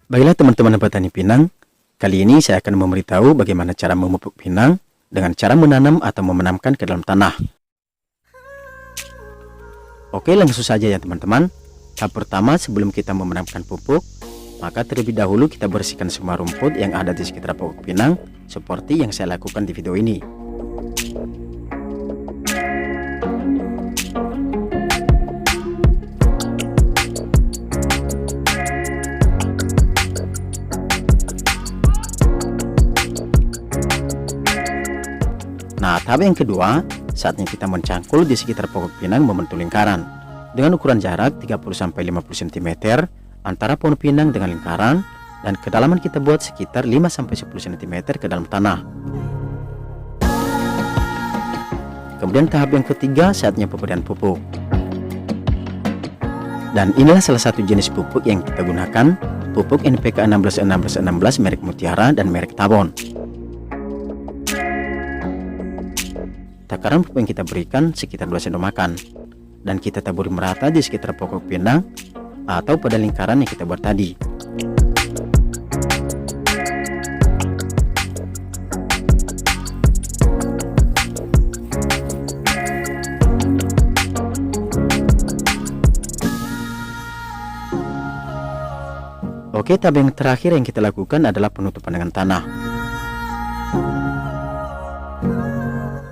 Baiklah teman-teman petani pinang, kali ini saya akan memberitahu bagaimana cara memupuk pinang dengan cara menanam atau memenamkan ke dalam tanah. Oke, langsung saja ya teman-teman. Tahap pertama, sebelum kita memenamkan pupuk, maka terlebih dahulu kita bersihkan semua rumput yang ada di sekitar pokok pinang, seperti yang saya lakukan di video ini. Nah, tahap yang kedua, saatnya kita mencangkul di sekitar pokok pinang membentuk lingkaran dengan ukuran jarak 30-50 cm antara pohon pinang dengan lingkaran, dan kedalaman kita buat sekitar 5-10 cm ke dalam tanah. Kemudian tahap yang ketiga, saatnya pemberian pupuk. Dan inilah salah satu jenis pupuk yang kita gunakan, pupuk NPK 16-16-16 merek Mutiara dan merek Tabon. Takaran pupuk yang kita berikan sekitar 2 sendok makan, dan kita taburi merata di sekitar pokok pinang atau pada lingkaran yang kita buat tadi. Oke, tahap yang terakhir yang kita lakukan adalah penutupan dengan tanah,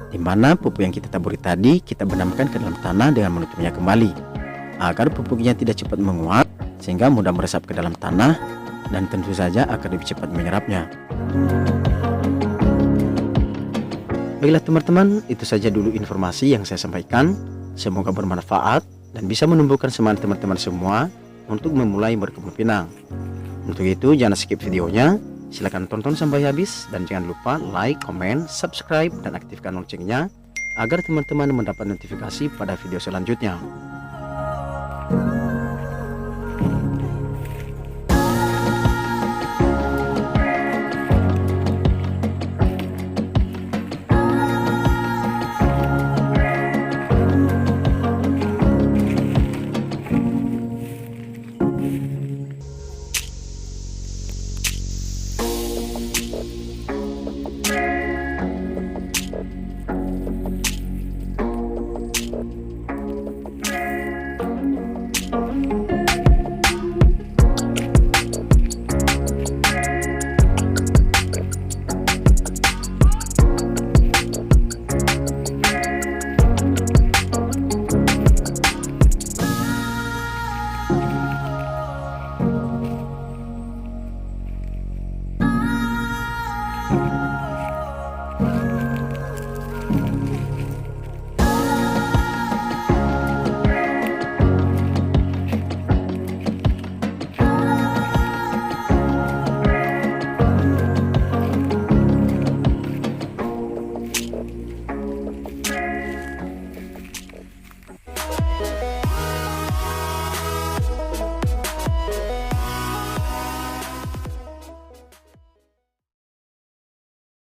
di mana pupuk yang kita taburi tadi kita benamkan ke dalam tanah dengan menutupnya kembali agar pupuknya tidak cepat menguap sehingga mudah meresap ke dalam tanah, dan tentu saja akan lebih cepat menyerapnya. Baiklah teman-teman, itu saja dulu informasi yang saya sampaikan. Semoga bermanfaat dan bisa menumbuhkan semangat teman-teman semua untuk memulai berkebun pinang. Untuk itu jangan skip videonya, silahkan tonton sampai habis, dan jangan lupa like, comment, subscribe, dan aktifkan loncengnya agar teman-teman mendapat notifikasi pada video selanjutnya.